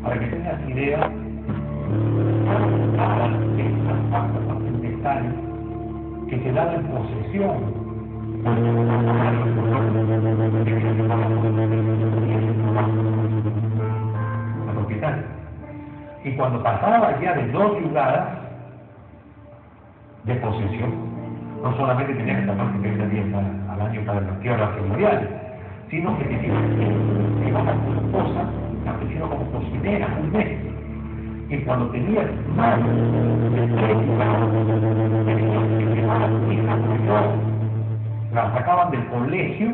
Para que tengas idea, estas actas fundamentales que te dan en posesión la propietaria. Y cuando pasaba ya de 2 yugadas de posesión, no solamente tenía que tomar 70 días al año para las tierras señoriales, sino que tenía que llevar a tu esposa, la pusieron como cocinera un mes. Y cuando tenías más de 3 yugadas, la sacaban del colegio,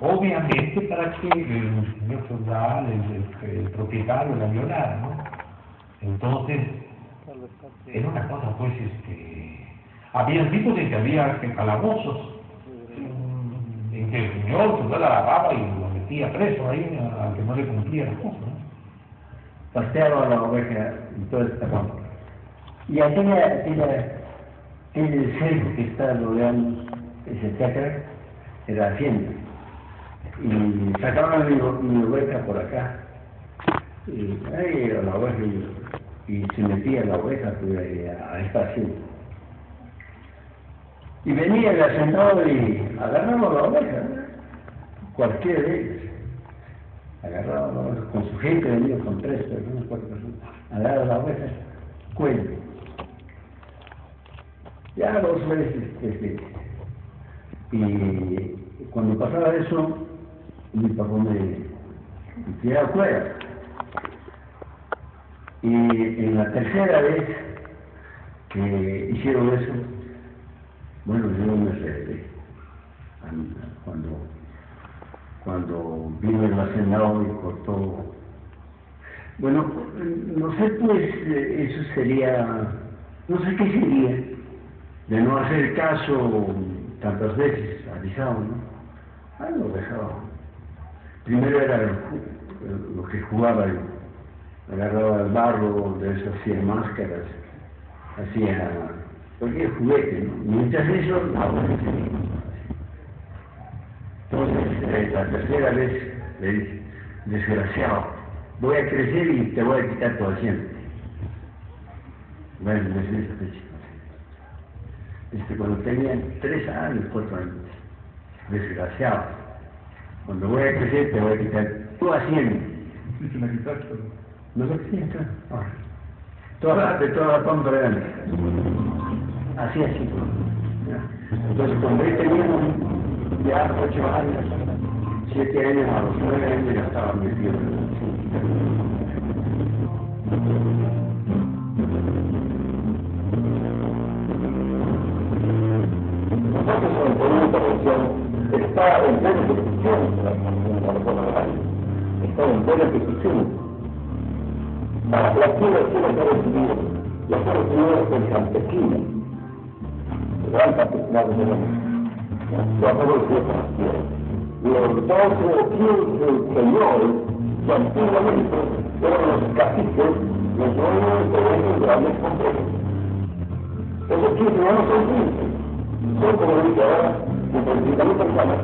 obviamente para que el señor feudal, el propietario la violara, ¿no? Entonces, era una cosa pues, había tipos en que había calabozos, en que el señor feudal la lavaba y lo metía preso ahí, al que no le cumplía la cosa, ¿no? Pasteaba a la oveja y todo esta cosa. Y aquel cerco que está rodeando ese chacra era hacienda. Y sacaban mi oveja por acá. Y ahí era la oveja y se metía la oveja a esta hacienda. Y venía el hacendado y agarraba la oveja, ¿no? Cualquiera de ellos. Agarraba la oveja con su gente, venía con 3 personas, 4 personas. Agarraba la oveja, cuello. Ya 2 veces, y cuando pasaba eso, mi papá me tiraba fuera. Y en la tercera vez que hicieron eso, bueno, yo me revelé. Cuando vino el hacendado y cortó. Bueno, no sé, pues, eso sería, no sé qué sería, de no hacer caso tantas veces, avisado, ¿no? Ah, lo dejaba. Primero era lo que jugaba, agarraba el barro, de eso hacía máscaras, hacía cualquier juguete, ¿no? Mientras eso, entonces, la tercera vez le dije, desgraciado, voy a crecer y te voy a quitar tu hacienda. Bueno, me dice cuando tenía 3 años, 4 años, desgraciado, cuando voy a crecer te voy a quitar tu hacienda. Sí, se la quitaste. No sé qué está. De toda la pampa grande. Así. Entonces, cuando él tenía ya 8 años, 7 años, a los 9 años ya estaba metido. Nosotros en el Perú de Intervención está en plena ejecución la reforma agraria. Está en plena ejecución. Para que las tierras puedan ser recibidas, las tierras recibidas del campesino, el gran campesinado de los abuelos de las tierras. Los 15 señores que antiguamente eran los caciques, los dueños de esos grandes complejos. Esos 15 no son 15. Son, como dice ahora, 50.000 personas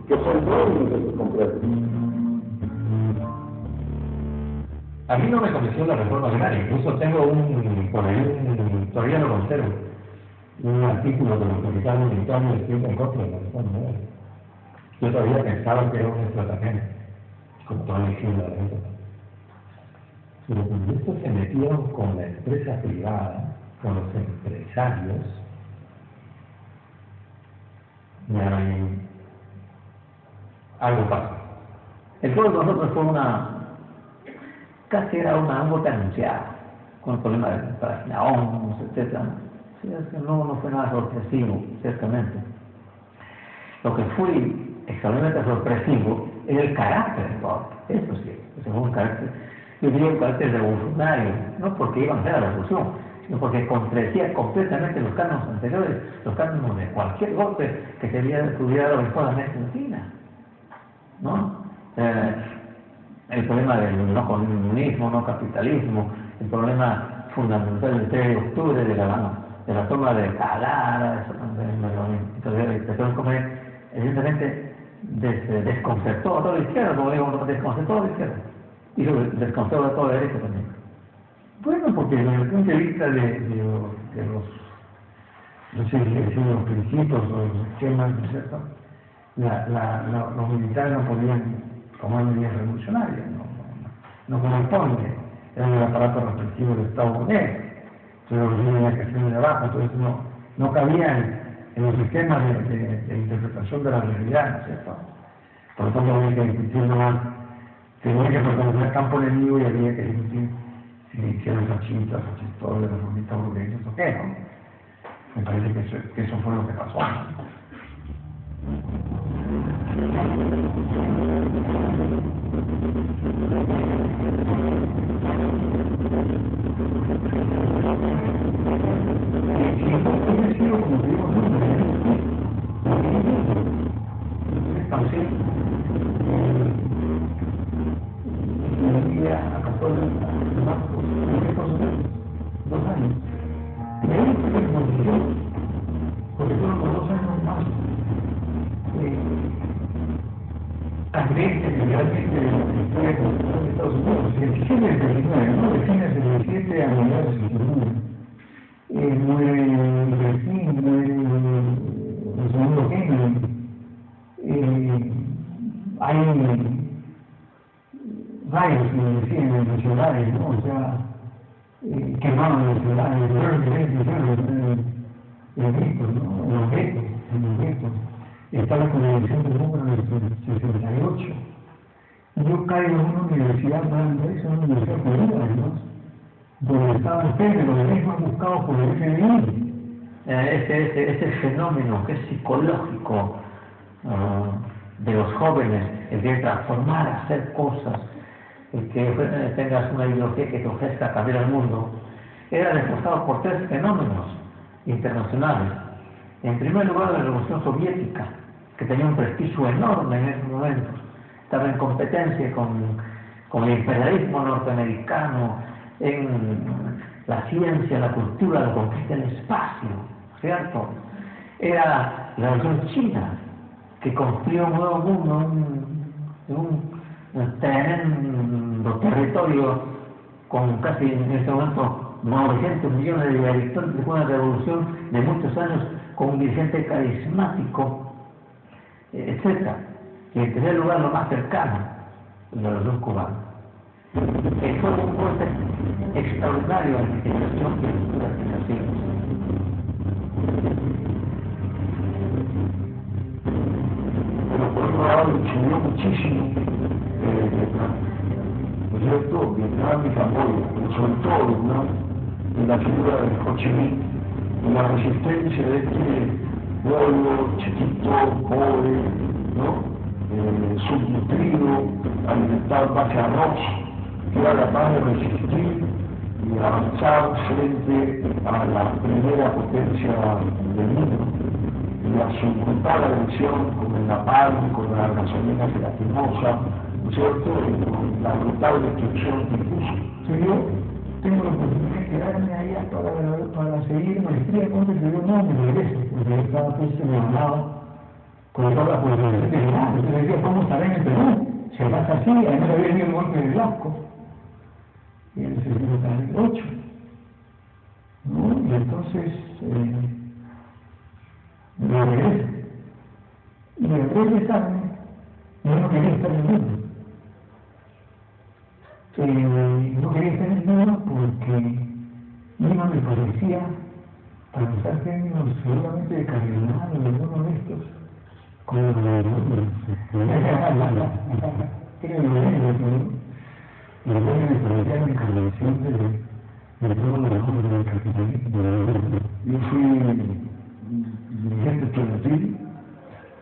que son dueños de estos complejos. A mí no me convenció la reforma agraria, incluso tengo por ahí todavía lo conservo, un artículo de los publicados en Antonio escrito en contra de la reforma agraria. Yo todavía pensaba que era un estratagema, como toda la izquierda de la época. Pero cuando estos se metieron con la empresa privada, con los empresarios, algo pasó. El pueblo de nosotros fue casi era una gota anunciada, con el problema de la página 11, etc. Sí, es que no fue nada sorpresivo, ciertamente. Lo que fue extremadamente sorpresivo es el carácter de todo. Eso sí, ese fue un carácter, yo diría un carácter revolucionario, no porque iban a hacer la revolución, sino porque contradecía completamente los cánones anteriores, los cánones de cualquier golpe que se hubiera dado en toda América Latina, ¿no? El problema del no comunismo, no capitalismo, el problema fundamental del 3 de octubre de la toma de Calara, entonces el petróleo comer evidentemente desconcertó a toda la izquierda, como digo, desconcertó a la izquierda. y lo descontó de todo derecho también. Bueno, porque desde el punto de vista de los, no sé si decir los principios o los esquemas, ¿no es cierto? Los militares no podían tomar medidas revolucionarias, no corresponde, era el aparato represivo del Estado moderno, entonces los tenían que hacer de abajo, entonces no cabían en los sistemas de interpretación de la realidad, ¿no es cierto? Por lo tanto había que discutir nomás, tenía que pertenecer al campo enemigo y había que discutir si hicieron fascistas, fascistores, reformistas burgueses o qué, ¿no? Me parece que eso fue lo que pasó. Porque solo por 2 años más agreste realmente de la historia constitucional de Estados Unidos. El 17 del 19, ¿no? Defines el 17 a mediados del 19. Muere Bertín, muere el segundo Kennedy. Hay varios ciudades, ¿no? O sea, quemaron las ciudades, los guetos, ¿no? Los guetos. Está la convención del número del 68. Yo caigo en una universidad, una universidad judía, además, donde estaban los derechos más buscados por el FBI. Ese fenómeno que es psicológico de los jóvenes, el de transformar, hacer cosas, el que tengas una ideología que te ofrezca cambiar el mundo, era reforzado por 3 fenómenos internacionales. En primer lugar, la Revolución Soviética, que tenía un prestigio enorme en esos momentos, estaba en competencia con el imperialismo norteamericano en la ciencia, la cultura, la conquista del espacio, ¿cierto? Era la Revolución China, que construyó un nuevo mundo, un tremendo territorio con casi en este momento 900 millones de habitantes. Fue una revolución de muchos años con un dirigente carismático, etc. Y en tercer lugar, lo más cercano, la revolución cubana. Fue un golpe extraordinario en la situación de las financieras. Pero por otro lado, subió muchísimo Vietnam. ¿No es cierto? Vietnam y Camboya, sobre todo Vietnam, en la figura de Ho Chi Minh, y la resistencia de este pueblo chiquito, pobre, ¿no? Subnutrido, alimentado en base a arroz, que era capaz de resistir y avanzar frente a la primera potencia del mundo, y a su brutal agresión con el napalm, con la gasolina gelatinosa, ¿no es cierto?, y con la brutal destrucción que impuso. Yo tengo la oportunidad de quedarme allá para seguir maestría, entonces yo no me regreso, porque yo estaba pues enamorado con toda la población de Perú. Entonces decía, ¿cómo estará en el Perú? Se pasa así, además había venido el golpe de Blasco en el 68, ¿no? Y entonces me regreso. Y al regresarme, yo no quería estar en el mundo. No quería estar en el mundo porque Lima me parecía, para usar términos seguramente de Cardenal o de alguno de estos, como el de y luego me parecía la encarnación del pueblo de hombres del capitalismo. Yo fui dirigente estudiantil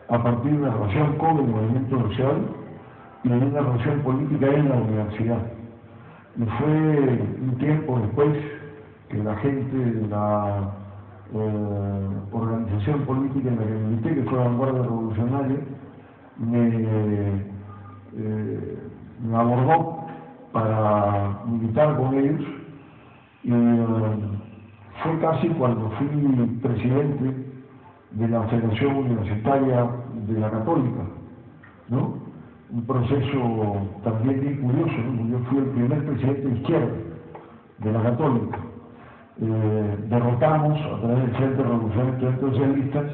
a partir de una relación con el movimiento social y de una relación política en la universidad. Y fue un tiempo después que la gente de la organización política en la que milité, que fue la Vanguardia Revolucionaria, me abordó para militar con ellos, y fue casi cuando fui presidente de la Federación Universitaria de la Católica, ¿no? un proceso también bien curioso, ¿no? Yo fui el primer presidente de izquierda de la Católica. Derrotamos a través del Frente de Revolución Estudiantil Socialistas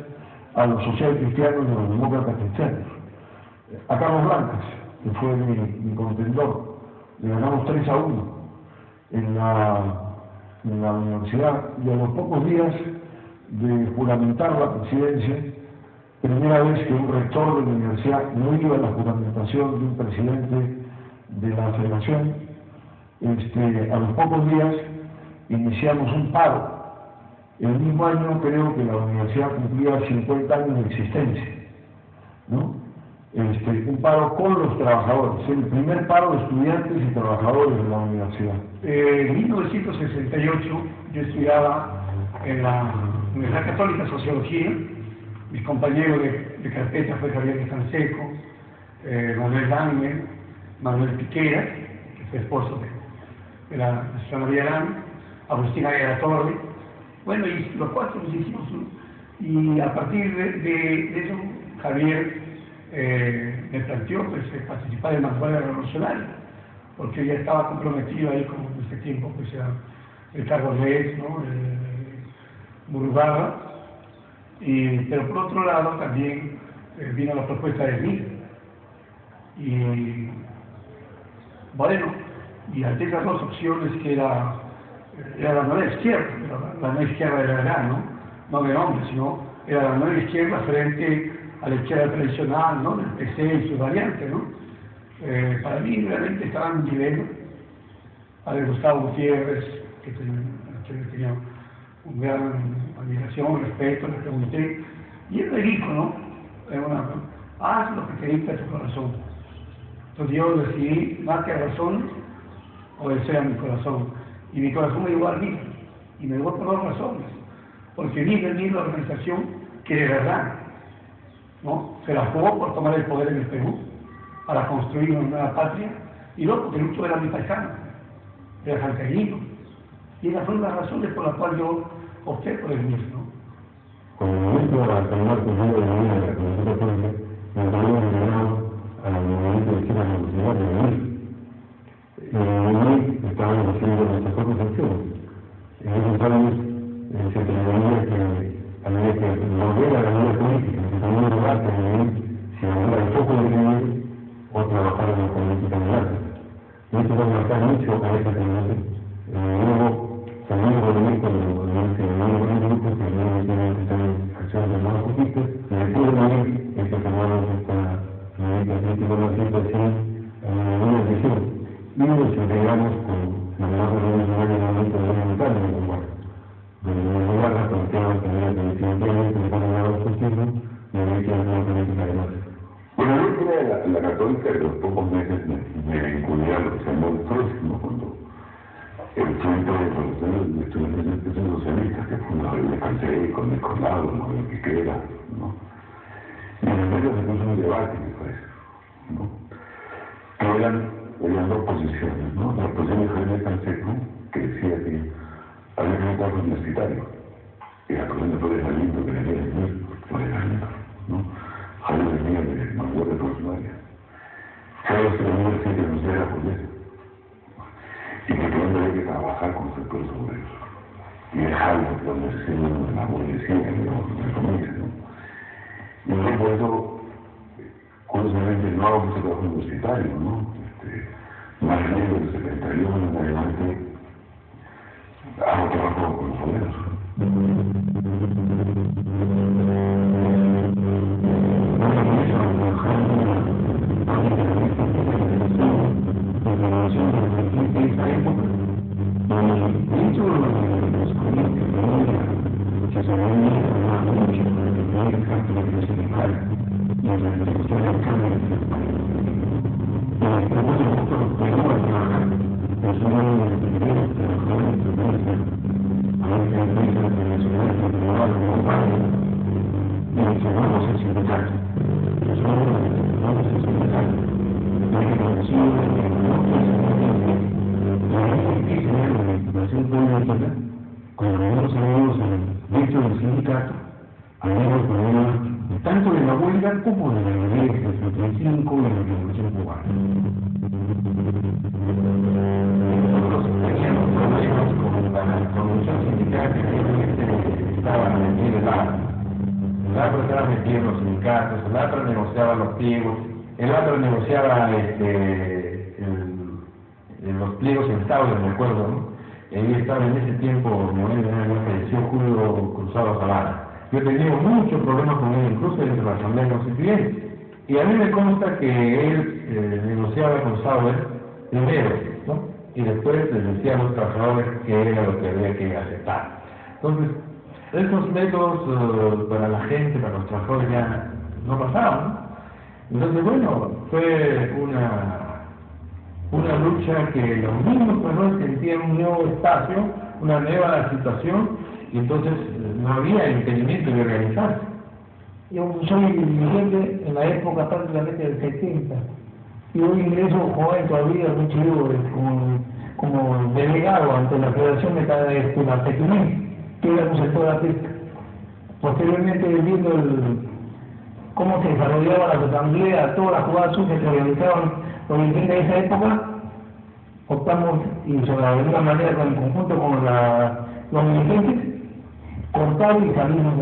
a los socialcristianos y a los demócratas cristianos. A Carlos Blancas, que fue mi contendor, le ganamos 3-1 en la universidad, y a los pocos días de juramentar la presidencia, primera vez que un rector de la universidad no iba a la juramentación de un presidente de la federación, a los pocos días iniciamos un paro. El mismo año creo que la universidad cumplía 50 años de existencia, ¿no? Un paro con los trabajadores, el primer paro de estudiantes y trabajadores de la universidad. En 1968 yo estudiaba en la Universidad Católica Sociología. Mis compañeros de carpeta fue Javier de Canseco, Manuel Dangme, Manuel Piquera, que fue esposo de la señora Villarán, Agustín Ayala Torre. Bueno, y los cuatro nos hicimos y a partir de eso Javier me planteó participar en la vanguardia revolucionaria, porque ya estaba comprometido ahí con en ese tiempo pues era el Carlos Reyes, ¿no? Murubarra, pero por otro lado también vino la propuesta de mí. Y bueno, y ante esas dos opciones que era la nueva izquierda, la nueva izquierda de verdad, no de nombre, sino era la nueva izquierda frente a la izquierda tradicional, ¿no? Del PC y sus variantes, ¿no? Para mí realmente estaba en un dilema. Padre Gustavo Gutiérrez, que tenía una gran admiración, respeto, le pregunté, y él me dijo, ¿no? Haz lo que te dicta tu corazón. Entonces yo decidí, más que razones, obedecer a mi corazón. Y mi corazón me llevó al mismo, y me llevó por dos razones. Porque vive en mí la organización que de verdad, ¿no? Se la jugó por tomar el poder en el Perú, para construir una nueva patria, y luego porque el lucho era mi paisano, era santiaguino. Y esas fueron las razones por las cuales yo opté por el mismo, ¿no? Cuando me meto a caminar con de la vida de la Comunidad Católica, me encontré integrado al movimiento de izquierda revolucionaria de Unir. En estábamos haciendo nuestras propias acciones. En esos años se pretendía que había que volver a la vida política, que tenía un lugar que vivir, si había el foco de vivir, o trabajar en la política de arte. Y esto va a marcar mucho a esa tendencia. Luego, también volví con el grupo que también están en acciones de más poquitas, y después de morir, que tomamos esta política de la situación a una decisión. Y nos integramos con la nueva revolucionaria del momento de la montaña de combate. Donde nos guarda planteaba que había que definitivamente dejar de lado el fascismo y había que hacer una política de masa. Bueno, yo entré a la Católica y a los pocos meses me vinculé a lo que se llamó el próximo, cuando el Frente de Revolución de Estudiantes Socialistas, que fue una vez de Canseco, con Nicolás, una vez que queda, ¿no? Y en el medio se puso un debate, me parece, ¿no? Que eran dos posiciones, ¿no? La posición de Javier Canseco, que decía que había que un cuadro universitario, y la posición de Flores Galindo, que venía de mí, Flores Galindo, ¿no? Javier venía de vanguardia revolucionaria. Carlos venía de ciencia industrial por eso. Y que primero había que trabajar con los sectores obreros. Y dejar la universidad de la burguesía, de comillas, ¿no? Y entonces por eso, curiosamente, no hago mucho trabajo universitario, ¿no? Más en el del 71 en adelante, hago trabajo con los obreros. metía en los sindicatos, el ATRA negociaba los pliegos, el ATRA negociaba los pliegos en Estado, me acuerdo, ¿no? Ahí estaba en ese tiempo, mi amigo ya falleció, Julio Cruzado Zavala. Yo he tenido muchos problemas con él, incluso dentro de la Asamblea de Constituyentes. Y a mí me consta que él negociaba con Sauer primero, ¿no? Y después les decía a los trabajadores que era lo que había que aceptar. Entonces, esos métodos para la gente, para los trabajadores ya no pasaban, ¿no? Entonces, bueno, fue una lucha que los mismos trabajadores sentían un nuevo espacio, una nueva situación, y entonces no había impedimento de organizarse. Yo soy dirigente en la época prácticamente del 70. Y hoy ingreso joven todavía, muy chido, como delegado ante la Federación de la Pequinense, que era un sector de la pesca. Posteriormente, viendo cómo se desarrollaba las asambleas, todas las jugadas sucias que realizaban los dirigentes de esa época, optamos, y de alguna manera en conjunto con los dirigentes, cortar y salimos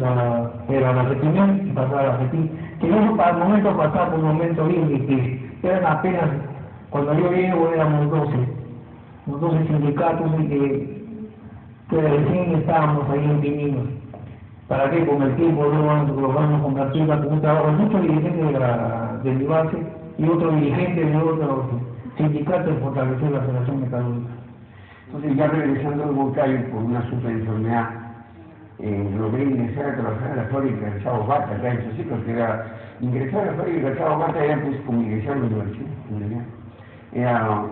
de la Pequinense y pasar a la Pequín. Que eso para el momento pasaba por un momento bien, y que eran apenas, cuando yo llego éramos 12 sindicatos y que recién estábamos ahí en Pininos. ¿Para qué? Con el tiempo lo vamos a convertir con un trabajo. Muchos dirigentes de mi base y otros dirigentes de otros sindicatos en fortalecer la Federación Metalúrgica. Entonces, ya regresando al Moncayo por una super enfermedad, logré ingresar a trabajar a la fábrica de Chavo Bata, acá en Chosico, que era ingresar a la fábrica de Chavo Bata era pues como ingresar a la universidad. Era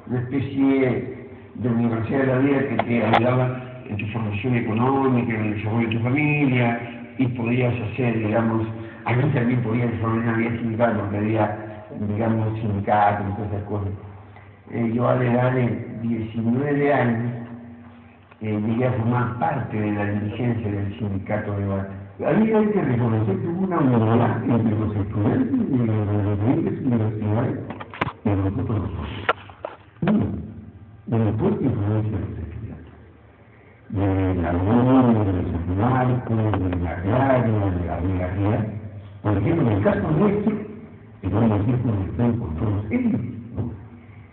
una especie de universidad de la vida que te ayudaba en tu formación económica, en el desarrollo de tu familia, y podías hacer, digamos, allí también podías desarrollar una vida sindical, porque había, digamos, sindicatos y todas esas cosas. Yo a la edad de 19 años llegué a formar parte de la dirigencia del sindicato de Bata. Ahí hay que reconocer que hubo una unidad entre los estudiantes y los dirigentes universitarios y nosotros los socios. De la fuerte influencia de los estudiantes, de la UNO, de los estudiantes, de la agraria, de la oligarquía. Por ejemplo, en el caso nuestro, el hombre siempre está con todos ellos, ¿no?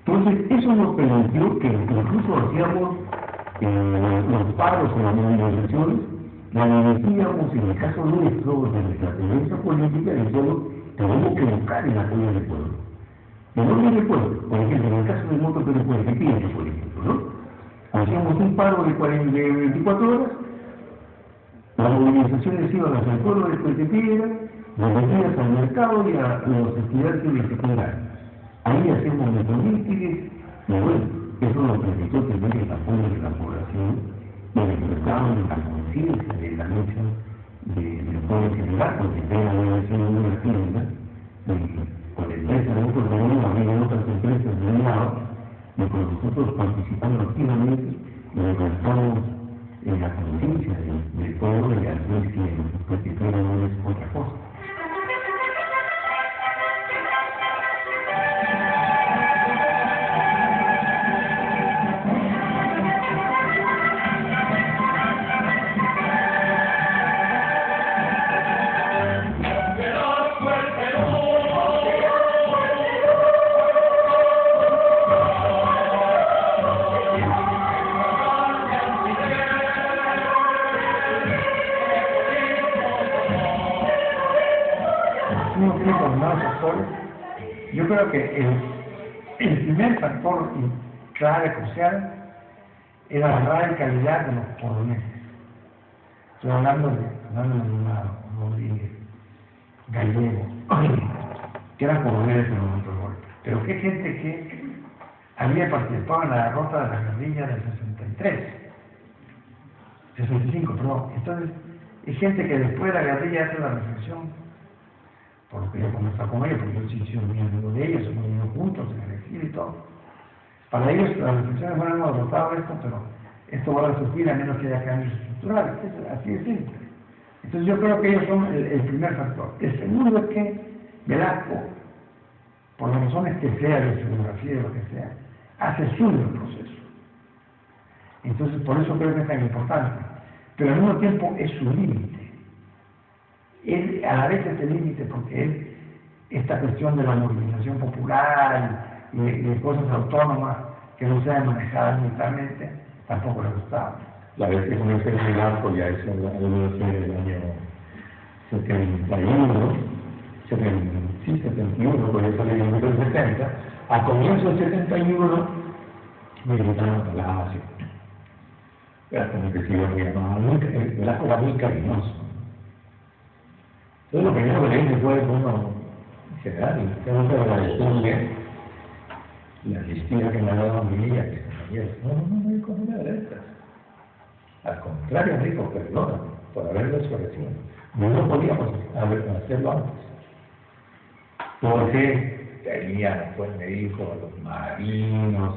Entonces, eso nos permitió que incluso hacíamos los paros en las movilizaciones, la dirigíamos en el caso nuestro, de nuestra tendencia política, decíamos, tenemos que buscar el apoyo del pueblo. El apoyo del pueblo, por ejemplo, en el caso del Moto Pérez Puente, pienso, por ejemplo, ¿no? Hacíamos un paro de 24 horas, las movilizaciones iban hacia el pueblo de Puente Piedra, los vendías al mercado y a los estudiantes de secundaria. Ahí hacemos nuestros mítines, y bueno, eso nos permitió tener el apoyo de la población, del mercado, de la conciencia, de la lucha del pueblo en general, porque era una tienda, con la empresa de otros gobiernos, había otras empresas de un lado, y con nosotros participando activamente, levantamos la conciencia del pueblo y al ver que no es otra cosa. Yo creo que el primer factor clave, crucial, era la radicalidad de los poloneses. Estoy hablando de una Rodríguez, Gallego, que eran poloneses en el momento del golpe. Pero qué gente que había participado en la derrota de la guerrilla del 65, perdón. Entonces, hay gente que después de la guerrilla hace la reflexión, por lo que yo conversaba con ellos, porque yo sí soy muy amigo de ellos, hemos vivido juntos en el exilio y todo. Para ellos las reflexiones fueron hemos derrotado esto, pero esto va a surgir a menos que haya cambios estructurales. Así de simple. Entonces yo creo que ellos son el primer factor. El segundo es que Velasco, por las razones que sea, de su biografía, de lo que sea, hace suyo el proceso. Entonces por eso creo que es tan importante. Pero al mismo tiempo es su límite. Él a la vez este límite porque él, esta cuestión de la movilización popular y de cosas autónomas que no sean manejadas militarmente, tampoco le gustaba. La vez que comienza el arco ya es el año 71, 71, porque eso salió en 1970. A comienzos del 71 me gritaron a Palacio. Era como que se iba a llamar, era como muy cariñoso. Entonces lo primero que le dije fue, bueno, general, tengo que agradecerle la amnistía que me ha dado a mí y a mis compañeros. No me dijo nada de estas. Al contrario, me dijo, perdona por haberlo desobedecido. No podíamos hacerlo antes. Porque tenía, pues me dijo, a los marinos,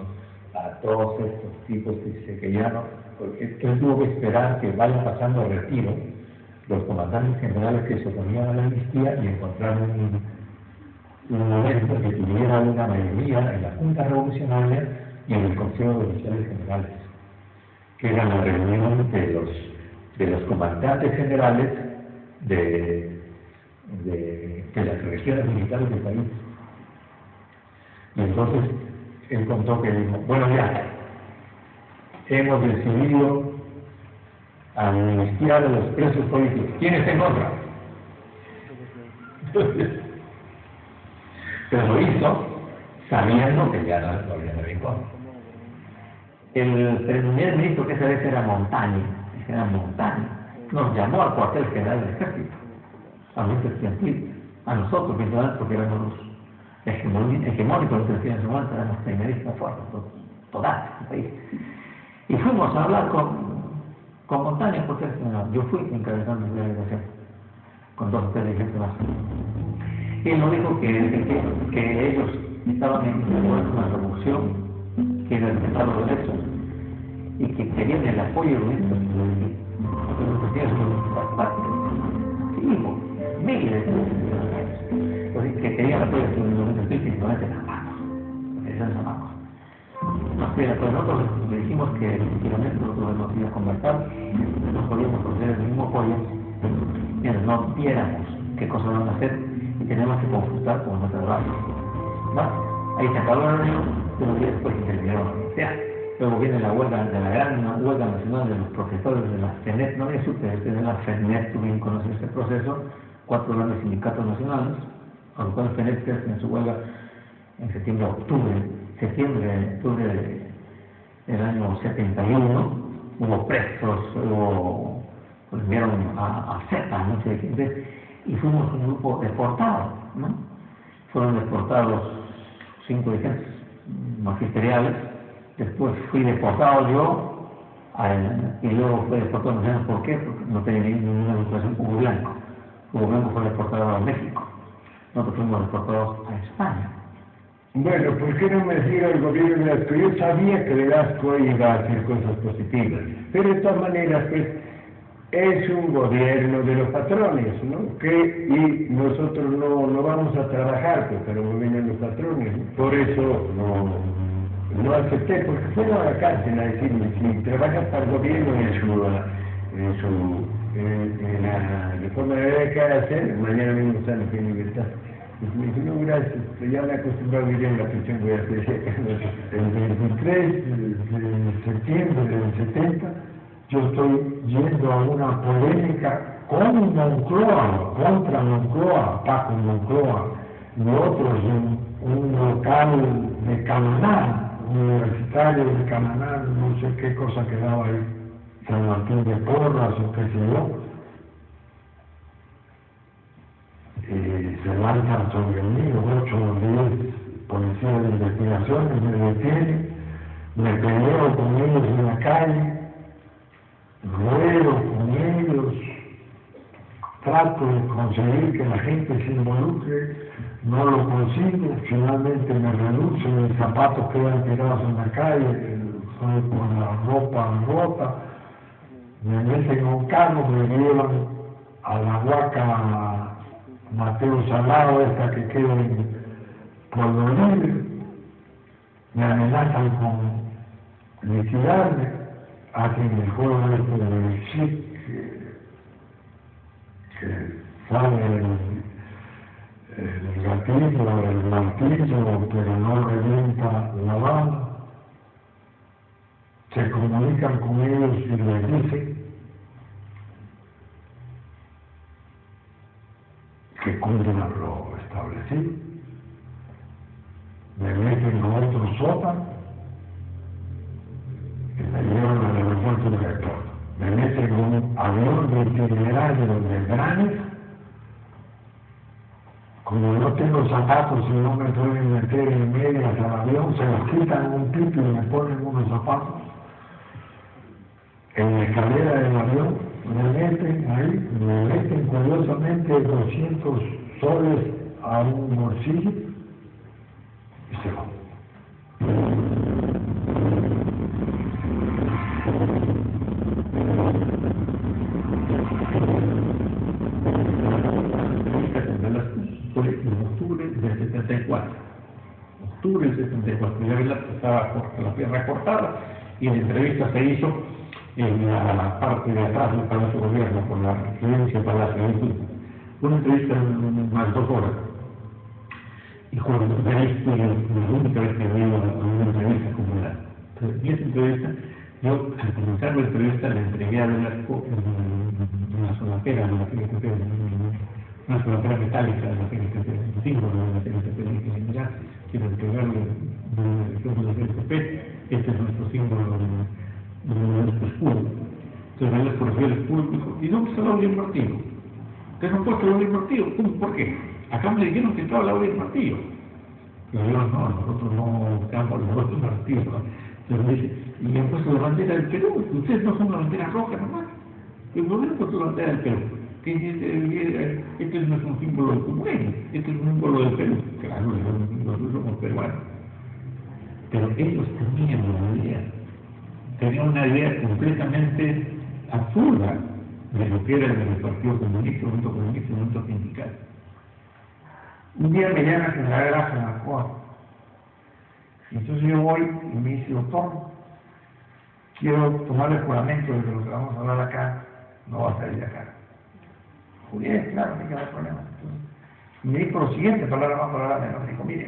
a todos estos tipos que dice que ya no, porque él tuvo que esperar que vayan pasando el retiro los comandantes generales que se oponían a la amnistía y encontraron un momento que tuviera una mayoría en la Junta Revolucionaria y en el Consejo de Oficiales Generales, que era la reunión de los comandantes generales de las regiones militares del país. Y entonces él contó que dijo, bueno ya, hemos decidido amnistiar a los presos políticos. ¿Quién está en contra? Pero lo hizo sabiendo que ya no había nadie en contra. El primer ministro que esa vez era Montaña, nos llamó al cuartel general del ejército, a nuestro estudiantil, a nosotros, porque éramos los hegemónicos, los que en ese momento éramos primeristas fuertes, todas el país. Y fuimos a hablar con Montaña, porque yo fui encabezando la delegación, con 2 o 3 dirigentes más. Y él nos dijo que ellos estaban en una revolución, que era respetar los derechos, y que querían el apoyo de estos miles de estudiantes, que querían el apoyo de los estudiantes y no de las manos, esas manos. Pues nosotros le dijimos que efectivamente nosotros nos íbamos a conversar, no podíamos ofrecer el mismo apoyo, mientras no viéramos qué cosas van a hacer y tenemos que consultar con nuestros barrios. Ahí se acabó la reunión, pero después intervinieron la universidad. Luego viene la huelga, la gran huelga nacional de los profesores de la FENET, no había sucedido de la FENET, tú bien conoces este proceso, 4 grandes sindicatos nacionales, con los cuales FENET crece en su huelga en septiembre, octubre del año 71, hubo presos, pues enviaron a Z, no sé qué, y fuimos un grupo deportado, ¿no? Fueron deportados 5 dirigentes magisteriales, después fui deportado yo, y luego fui deportado, no sé por qué, porque no tenía ninguna educación. Hugo Blanco fue deportado a México, nosotros fuimos deportados a España. Bueno, ¿por qué no me sigue el gobierno de Velasco? Yo sabía que Velasco iba a hacer cosas positivas, pero de todas maneras, pues, es un gobierno de los patrones, ¿no? Y nosotros no vamos a trabajar, pues, pero vienen los patrones, ¿no? Por eso no acepté, porque fueron a la cárcel a decirme, si trabajas para el gobierno en la reforma de que hacer, mañana mismo están en libertad. Y me dijo, no, gracias, ya me he acostumbrado a vivir en la prisión, voy a hacer el 23 de septiembre del 70, yo estoy yendo a una polémica con Moncloa, contra Moncloa, Paco Moncloa, y otros en un local de Camaná, universitario de Camaná, no sé qué cosa quedaba ahí, San Martín de Porras o qué sé yo. Se lanzan sobre mí 8 o 10 policías de investigación y me detienen, me peleo con ellos en la calle, ruego con ellos, trato de conseguir que la gente se involucre, no lo consigo, finalmente me reducen, mis zapatos quedan tirados en la calle, estoy con la ropa rota, me meten en un carro, me llevan a la Huaca Mateo Salado, esta que queda en Pueblo Libre, me amenazan con liquidarme, hacen el juego este del chip, que sabe el gatillo, el martillo, pero no revienta la bala. Se comunican con ellos y les dicen que cumplen lo establecido. Me meten a otro sótano y me llevan al aeropuerto de retorno. Me meten en un avión de itinerario de Granes. Como no tengo zapatos y no me pueden meter en medio al avión, se los quitan un tipo y me ponen unos zapatos. En la escalera del avión me meten ahí, me meten curiosamente 200 soles a un bolsillo y se van. En octubre del 74. Octubre del 74. Ya estaba la pierna cortada y la entrevista se hizo en la parte de atrás del Palacio de Gobierno, por la residencia Palacio de Gobierno. Una entrevista de unas 2 horas. Y cuando la única vez que veo una entrevista como la. Y esa entrevista, yo al comenzar la entrevista le entregué a Velasco una sonatera, una sonatera metálica de la CNTP, un símbolo de la CNTP, y dije, mira, quiero entregarle de la CNTP, este es nuestro símbolo de nuestro escudo. Entonces él conoció el escudo y dijo, ¿y dónde está la Aurelio Martillo? ¿Ustedes no han puesto la Aurelio Martillo? ¿Cómo? ¿Por qué? Acá me dijeron que estaba la Aurelio Martillo. Y yo, no, nosotros no estamos los otros martillos. Entonces me dice, y me han puesto la bandera del Perú, ustedes no son la bandera roja nomás. Y yo, ¿por qué puesto la bandera del Perú? Este no es un símbolo del comunismo, este es un símbolo del Perú. Claro, nosotros somos peruanos. Pero ellos tenían una idea completamente absurda de lo que era el Partido Comunista, el Movimiento Comunista, el Movimiento Sindical. Un día me llama el general Grasa en Alcoa. Entonces yo voy y me dice, doctor, quiero tomar el juramento de que lo que vamos a hablar acá no va a salir de acá. Juré, claro, no hay problema. Entonces, y me dijo lo siguiente, palabra más, palabra menos. Me dijo, mire,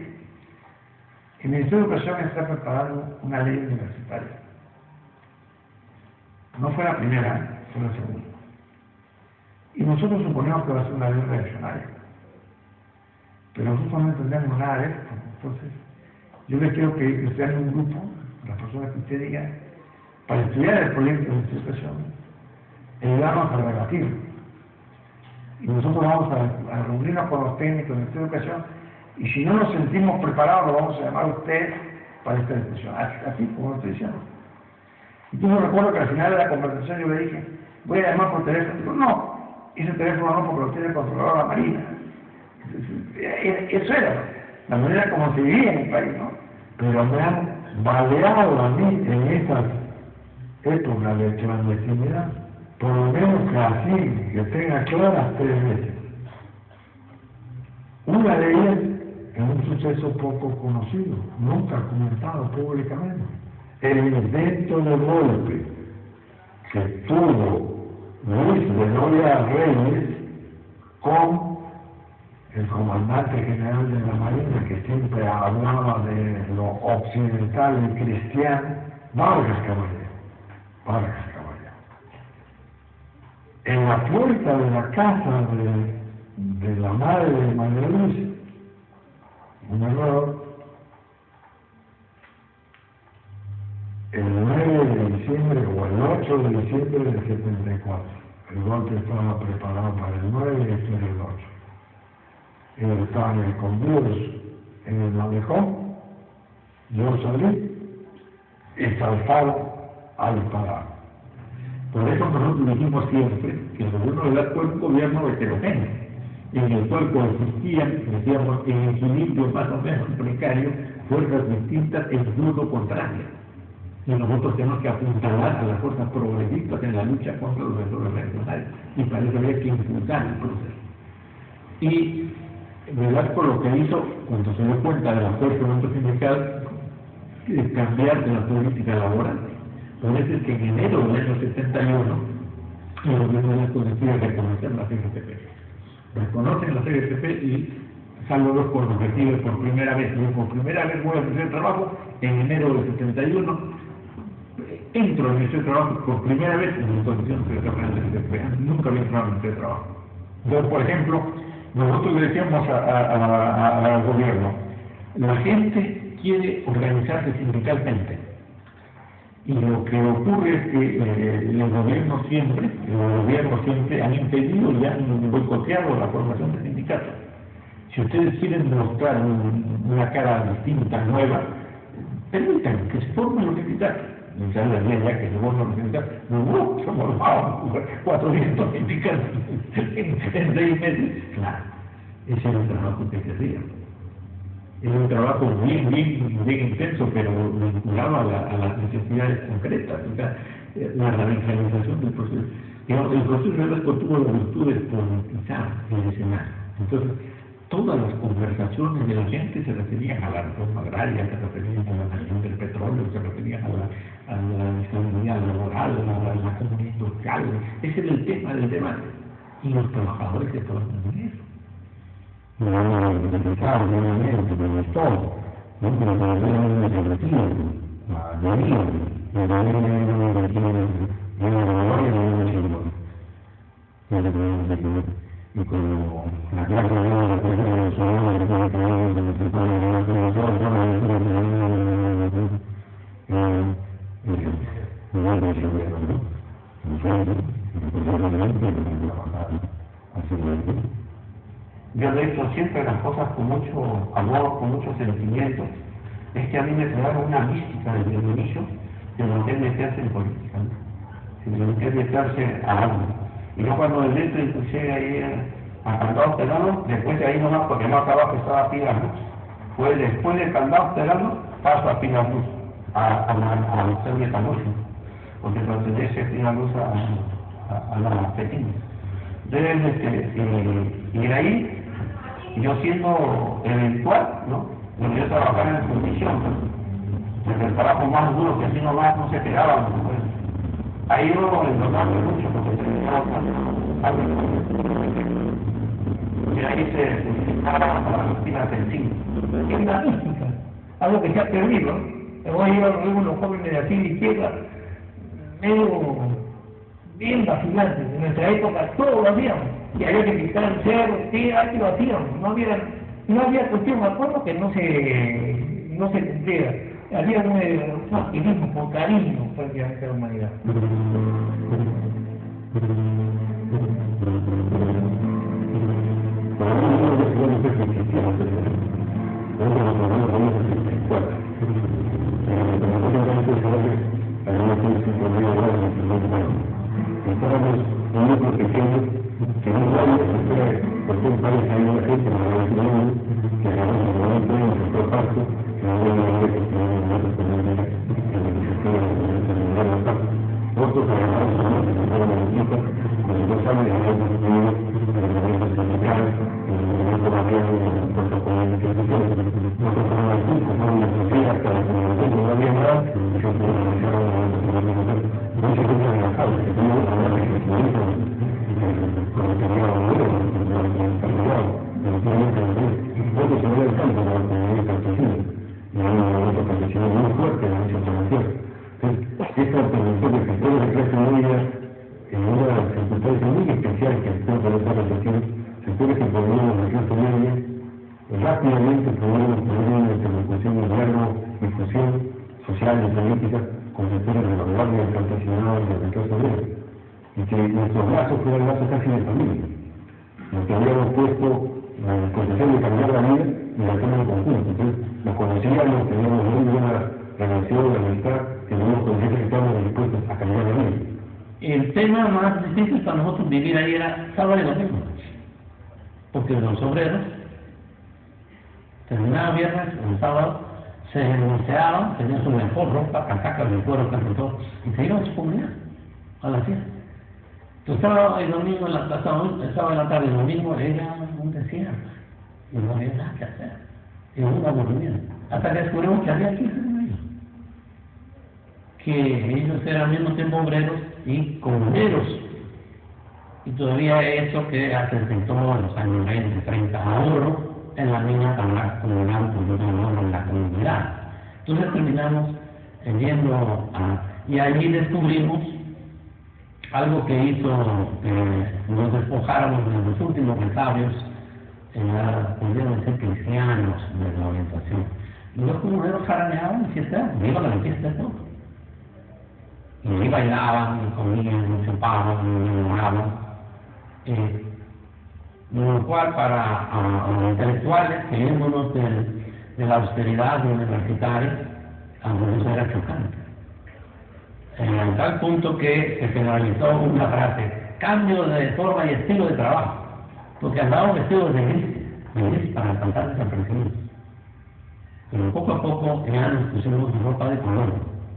el Ministerio de Educación está preparando una ley universitaria. No fue la primera, fue la segunda. Y nosotros suponemos que va a ser una ley reaccionaria. Pero nosotros no entendemos nada de esto. Entonces, yo les quiero que ustedes hagan un grupo, las personas que usted diga, para estudiar el proyecto de educación, y ayudarnos a rebatirlo. Y nosotros vamos a reunirnos con los técnicos de esta educación, y si no nos sentimos preparados, lo vamos a llamar a ustedes para esta discusión. Así como lo estoy diciendo. Entonces recuerdo que al final de la conversación yo le dije, voy a llamar por teléfono. Digo, no, ese teléfono no, porque lo tiene controlado la Marina. Eso era la manera como se vivía en el país, ¿no? Pero me han baleado a mí en estas épocas de clandestinidad, por lo menos que así, que tenga claras 3 veces. Una de ellas es un suceso poco conocido, nunca comentado públicamente. El intento de golpe que tuvo Luis Bedoya Reyes con el comandante general de la Marina, que siempre hablaba de lo occidental y cristiano, Vargas Caballero. En la puerta de la casa de la madre de María Luis, un error, el 9 de diciembre o el 8 de diciembre del 74. El golpe estaba preparado para el 9 y este era el 8. Ellos estaban escondidos en el malecón. Yo salí y saltaron a disparar. Por eso nosotros dijimos siempre que el gobierno de Velasco era un gobierno heterogéneo, en el cual coexistían, decíamos, en equilibrio más o menos precario, fuerzas distintas e incluso contrarias. Y nosotros tenemos que apuntalar a las fuerzas progresistas en la lucha contra los sectores reaccionarios. Y parece que había que impulsar el proceso. Y Velasco lo que hizo, cuando se dio cuenta de la fuerza del movimiento sindical, es cambiar de la política laboral. Por eso es que en enero del año 71, el gobierno de Velasco decide reconocer la CNTP. reconocen la CGTP y salgo dos cuando recibe por primera vez. Yo por primera vez voy a ofrecer trabajo en enero del 71. Entro en ese trabajo por primera vez en mi condición de secretario de CGTP. Nunca había entrado en ese trabajo. Entonces, por ejemplo, nosotros le decíamos al gobierno, la gente quiere organizarse sindicalmente. Y lo que ocurre es que los gobiernos siempre han impedido y han boicoteado la formación de sindicatos. Si ustedes quieren mostrar una cara distinta, nueva, permitan que se formen los sindicatos. Ya la idea ya que se forman los sindicatos. No, somos 400 sindicatos en 6 meses. Claro, ese era un trabajo que se hacía. Es un trabajo bien intenso, pero vinculado a las necesidades concretas, o sea, la radicalización del proceso. Digamos, el proceso de Velasco tuvo la virtud de politizar el escenario. Entonces, todas las conversaciones de la gente se referían a la reforma agraria, se referían a la nación del petróleo, se referían a la disponibilidad laboral, a la comunidad industrial. Ese era el tema del debate. Y los trabajadores se estaban en eso. No Yo de hecho siempre las cosas con mucho amor, con mucho sentimiento. Es que a mí me crearon una mística desde el inicio de lo que es meterse en política, ¿no? De lo que es meterse a algo. Y yo cuando desde dentro impulsé ahí a Candado Terano, después de ahí nomás, porque más abajo estaba Pilar Luz. Fue después de Candado Terano, paso a Pilar Luz, a ser metamorfo, porque pertenece Pilar Luz a la pequeña. Entonces, y de ahí, yo siendo eventual, ¿no? Porque yo trabajaba en la condición, ¿no? Desde el trabajo más duro, que así nomás no se pegaba, ¿no? Pues, ahí yo entornando mucho, porque se me estaba algo. Y ahí se estaba para las pilas del cine. Es una mística, algo que se ha perdido, ¿no? Hoy yo veo unos jóvenes de aquí de izquierda, medio bien vacilantes. En nuestra época todo lo hacíamos. Y había que quitar el cerro, sí, aquí lo hacíamos. No había cuestión, me acuerdo que no se cumpliera. Había un activismo con cariño prácticamente a la humanidad. Estábamos en un grupo pequeño que no sabía por qué un país hay una gente que no que ganamos el momento en el sector parto, que no había una vez que tenía un momento que no había que la necesidad de la paz. Nosotros agarramos a los que se fueron a la equipa, con los 2 años habíamos tenido el movimiento sindical, el movimiento barrial, el protocolo de institución. Nosotros fuimos al grupo, fuimos a la sociedad hasta el movimiento no había nada, y yo pude organizar un movimiento sindical. Muchas veces en la causa, que tuvimos que hablar de crecimiento, con el que había valor, con el cargado, definitivamente nosotros se ve el campo de la comunidad campesina, y hay un movimiento campesino muy fuerte en esa formación. Entonces, esta intervención de sectores de clase media, en una circunstancia muy especial que estuvo con esta organización, sectores que provenían de la clase media, rápidamente pudieron tener una interlocución de larga difusión social y política con sectores de la vanguardia del campesinado y del clase obrera, y que nuestros lazos fueron lazos casi de familia. Lo que habíamos puesto la disposición de cambiar la vida y la toma en conjunto. Entonces, nos conocíamos, teníamos muy buena relación, la amistad, teníamos conciencia que estábamos dispuestos a cambiar la vida. El tema más difícil para nosotros vivir ahí era sábado y domingo, porque los obreros terminaban viernes o el sábado, se denunciaban, tenían su mejor ropa, casacas de cuero, casi todo, y se iban a su comunidad a la fiesta. El sábado y domingo, el sábado en la tarde y el domingo era un desierto, y no había nada que hacer, era un aburrimiento, hasta que descubrimos que había que hacer con ellos, que ellos eran al mismo tiempo obreros y comuneros, Y todavía eso que asentó en los años 20, 30 ahorro en la mina comunal en la comunidad. Entonces terminamos yendo y allí descubrimos algo que hizo que nos despojáramos de los últimos resabios, podríamos decir cristianos, de la orientación. Los comuneros jaraneaban en fiesta, iban a la fiesta de todo. Y bailaban, y comían, y chupaban, y enamoraban. Lo cual para los intelectuales, que yéndonos de la austeridad universitaria, a nosotros era chocante. En tal punto que se generalizó una frase: cambio de forma y estilo de trabajo, porque andaban vestidos de gris para cantar desapercibidos. Pero poco a poco ya nos pusimos ropa de color,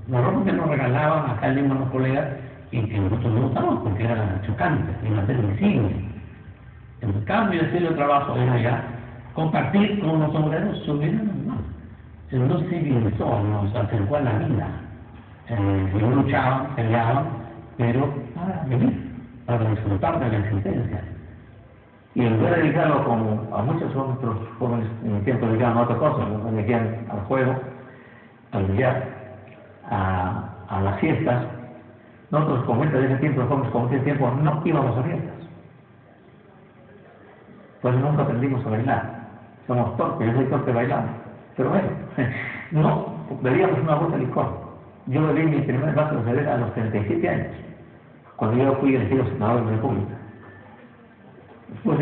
la ropa que nos regalaban acá en Lima los colegas y que nosotros no usábamos porque era chocante, iba a ser visible. El cambio de estilo de trabajo era ya compartir con los obreros su vida normal. Se nos civilizó, nos acercó a la vida. Ellos luchaban, peleaban, pero para vivir, para disfrutar de la existencia. Y en vez de dedicarlo como a muchos otros jóvenes en el tiempo dedicaban a otra cosa, se dedicaban al juego, al billar, a las fiestas. Nosotros, como de ese tiempo, los jóvenes como ese tiempo, no íbamos a fiestas. Pues nunca aprendimos a bailar. Somos torpes, yo soy torpe bailando. Pero bueno, no, bebíamos una bolsa de licor. Yo bebí mi primer vaso de cerveza a los 37 años, cuando yo fui elegido senador de la República. Pues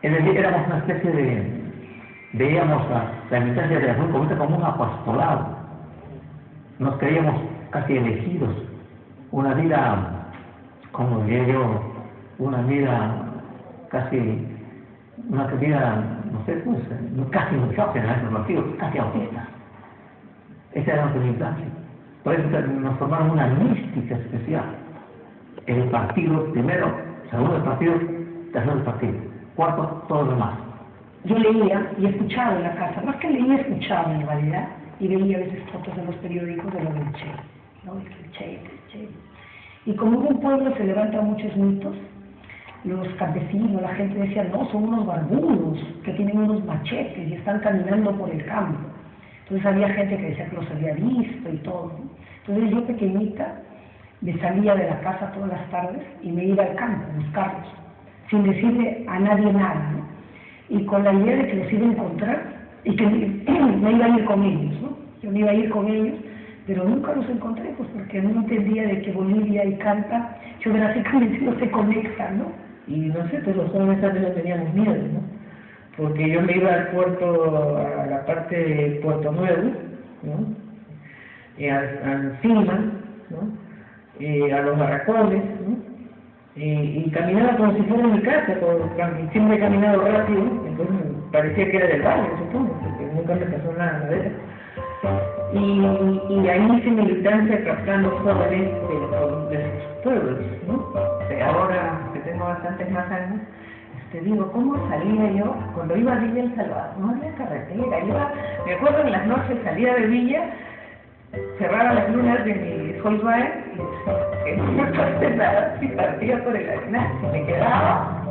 es decir, éramos una especie de, veíamos la militancia de la República como un apostolado. Nos creíamos casi elegidos. Una vida, como diría yo, una vida casi, una vida, no sé, pues, casi un choque en ese sentido, casi autista. Esa era nuestra militancia. Por eso nos formaron una mística especial. El partido primero, segundo el partido, tercero el partido, cuarto todo lo demás. Yo leía y escuchaba en la casa, más que leía, escuchaba en realidad, y veía a veces fotos en los periódicos de lo del Che, ¿no? El Che. Y como en un pueblo se levantan muchos mitos, los campesinos, la gente decía, no, son unos barbudos que tienen unos machetes y están caminando por el campo. Entonces había gente que decía que los había visto y todo. Entonces yo pequeñita me salía de la casa todas las tardes y me iba al campo a buscarlos, sin decirle a nadie nada, ¿no? Y con la idea de que los iba a encontrar y que me iba a ir con ellos, ¿no? Yo me iba a ir con ellos, pero nunca los encontré, pues porque no entendía de que Bolivia y Canta geográficamente no se conectan, ¿no? Y no sé, pues los jóvenes antes no teníamos miedo, ¿no? Porque yo me iba al puerto, a la parte de Puerto Nuevo, ¿no? Al Cima, ¿no? A los barracones, ¿no? Y caminaba como si fuera mi casa, porque siempre he caminado rápido, entonces parecía que era del barrio, supongo, porque nunca me pasó nada de eso. Y ahí hice militancia captando jóvenes de sus pueblos, ¿no? Ahora que tengo bastantes más años, digo, ¿cómo salía yo? Cuando iba a Villa El Salvador, no había carretera, me acuerdo en las noches salía de Villa, cerraba las lunas de mi Volkswagen y no pasé nada, si partía por el arenal, si me quedaba,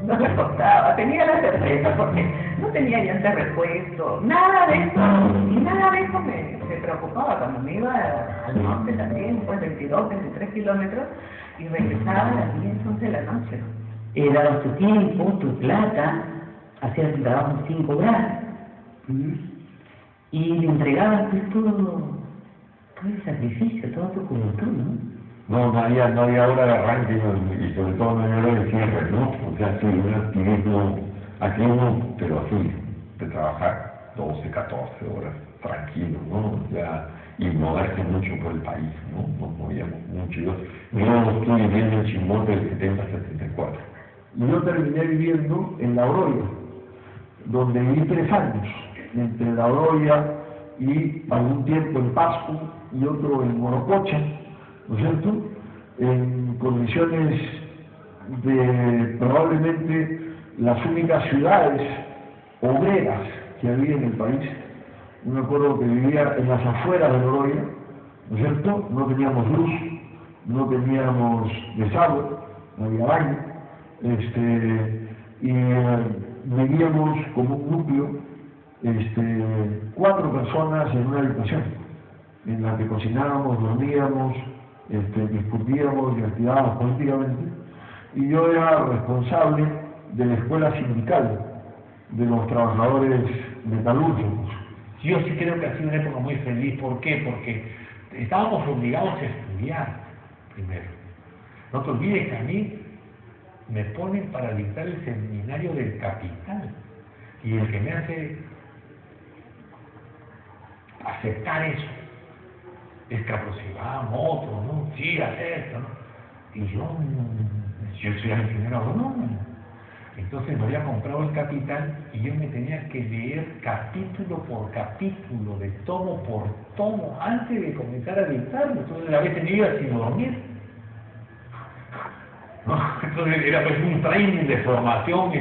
no me costaba, tenía la certeza porque no tenía llantas de repuesto, nada de eso, y nada de eso me preocupaba. Cuando me iba al norte también, pues 22, 23 kilómetros, y regresaba a las 10, 11 de la noche. Daba tu tiempo, tu plata, hacías tu trabajo 5 horas y le entregabas pues, todo el sacrificio, toda tu juventud, ¿no? No había hora de arranque y sobre todo no había hora de cierre, ¿no? O sea, sí, un activismo activo, pero así, de trabajar 12, 14 horas tranquilo, ¿no? O sea, y moverse mucho por el país, ¿no? Nos movíamos mucho. Yo estuve viviendo en Chimbote del 70 a 74. Y yo terminé viviendo en La Oroya, donde viví 3 años, entre La Oroya y algún tiempo en Pasco y otro en Morococha, ¿no es cierto? En condiciones de probablemente las únicas ciudades obreras que había en el país. Yo me acuerdo que vivía en las afueras de La Oroya, ¿no es cierto? No teníamos luz, no teníamos desagüe, no había baño, y vivíamos como un núcleo, 4 personas en una habitación, en la que cocinábamos, dormíamos, discutíamos y activábamos políticamente, y yo era responsable de la escuela sindical de los trabajadores metalúrgicos. Yo sí creo que ha sido una época muy feliz. ¿Por qué? Porque estábamos obligados a estudiar primero. No te olvides que a mí me ponen para dictar el seminario del Capital, y el que me hace aceptar eso es Carlos Iván, otro, ¿no? Sí, acepto, ¿no? Y yo soy ingeniero agrónomo. Entonces me había comprado el Capital y yo me tenía que leer capítulo por capítulo, de tomo por tomo, antes de comenzar a dictarlo. Entonces a veces me iba sin dormir. ¿No? Entonces era pues un training de formación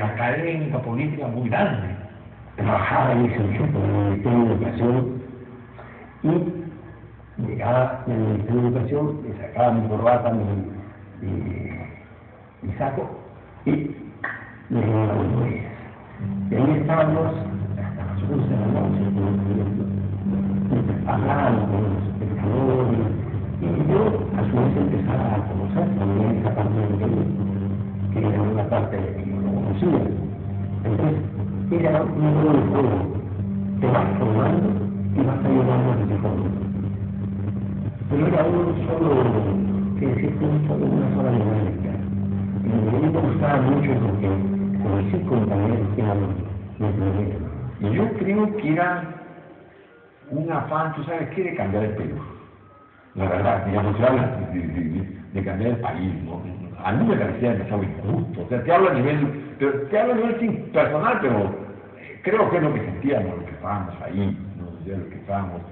académica, política muy grande. Trabajaba en ese tiempo en el Ministerio de Educación y llegaba en el Ministerio de Educación, me sacaba mi corbata, mi saco y me llevaba a Buenos Aires. Y ahí estábamos hasta las 11 de la noche, hablábamos con los espectadores, y yo a su vez empezaba a conocer también esa parte del interior, que era una parte que yo no conocía. Entonces, era un modo de juego, te vas formando y vas ayudando a que te formen. Pero era un solo, que decir, una sola dinámica. Y a mí me gustaba mucho porque conocí compañeros que eran mis problemas. Y yo creo que era un afán, tú sabes qué, de cambiar el Perú. La verdad, digamos, se habla de cambiar el país, ¿no? A mí me parecía demasiado injusto. O sea, te hablo a nivel sí, personal, pero creo que es lo que sentíamos, los que estábamos ahí, ¿no? Los que estábamos,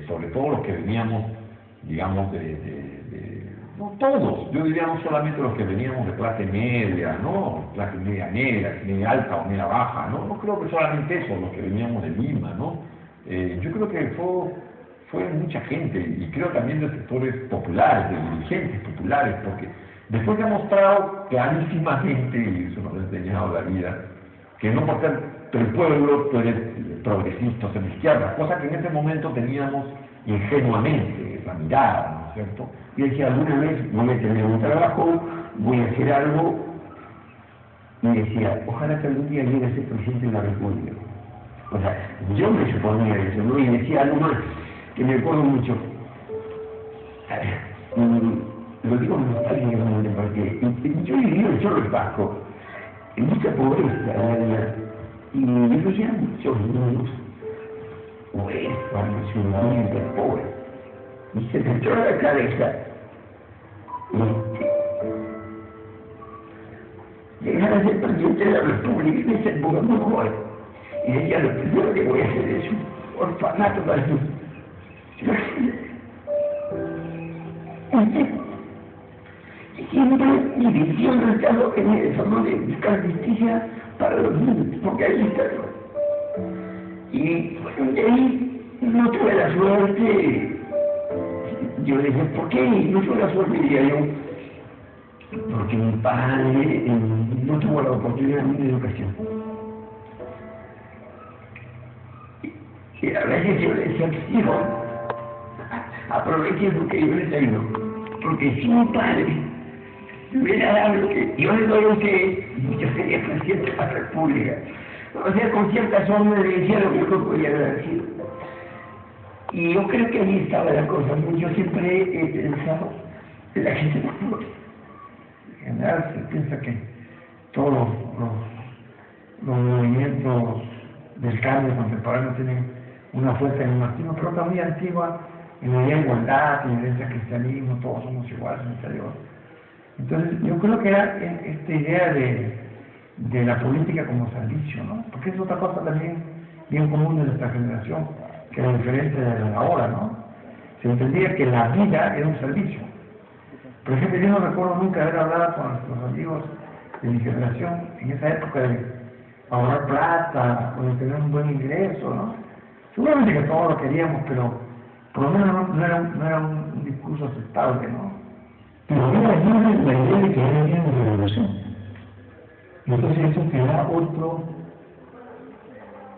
sobre todo los que veníamos, digamos, no todos, yo diría no solamente los que veníamos de clase media, ¿no? Clase media negra, media alta o media baja, ¿no? No creo que solamente eso, los que veníamos de Lima, ¿no? Yo creo que fue mucha gente, y creo también de sectores populares, de dirigentes populares, porque después se ha mostrado clarísimamente, y eso nos ha enseñado la vida, que no por ser del pueblo tú eres progresista o de izquierda, cosa que en ese momento teníamos ingenuamente, la mirada, ¿no es cierto? Y decía, alguna vez voy a tener un trabajo, voy a hacer algo, y decía, ojalá que algún día llegue a ser presidente de la República. O sea, yo me suponía eso, ¿no? Y decía algo más, que me acuerdo mucho. Lo digo nostálgicamente porque yo viví en Cerro del Pasco, en mucha pobreza, y yo veía muchos niños huérfanos, humildes, pobres. Y se me entró a la cabeza llegar a ser presidente de la República y me sentí muy joven. Y decía, lo primero que voy a hacer es un orfanato para sus. Y siempre mi visión del caso en eso, ¿no? De buscar justicia para los niños, porque ahí está. Y bueno, de ahí no tuve la suerte. Yo le dije, ¿por qué no tuve la suerte? Diría yo, porque mi padre no tuvo la oportunidad de educación. Y a veces yo le decía a mis hijos, aprovechen lo que yo les ayudo, porque si mi padre me hubiera dado lo que yo les doy a ustedes, yo sería presidente de la República. O sea, con cierta sombra le decía lo que yo podía haber sido. Y yo creo que ahí estaba la cosa. Yo siempre he pensado en la gente más pobre. En general se piensa que todos los movimientos del cambio contemporáneo tienen una fuerza en el marxismo, pero otra muy antigua, en la idea de igualdad, en la idea de cristianismo, todos somos iguales entre Dios. Entonces, yo creo que era esta idea de la política como servicio, ¿no? Porque es otra cosa también bien común de nuestra generación, que era diferente de la ahora, ¿no? Se entendía que la vida era un servicio. Por ejemplo, yo no recuerdo nunca haber hablado con nuestros amigos de mi generación en esa época de ahorrar plata o de tener un buen ingreso, ¿no? Seguramente que todos lo queríamos, pero por lo menos no era un discurso aceptable, ¿no? pero había libre la idea de que era bien una revolución. Y entonces eso te da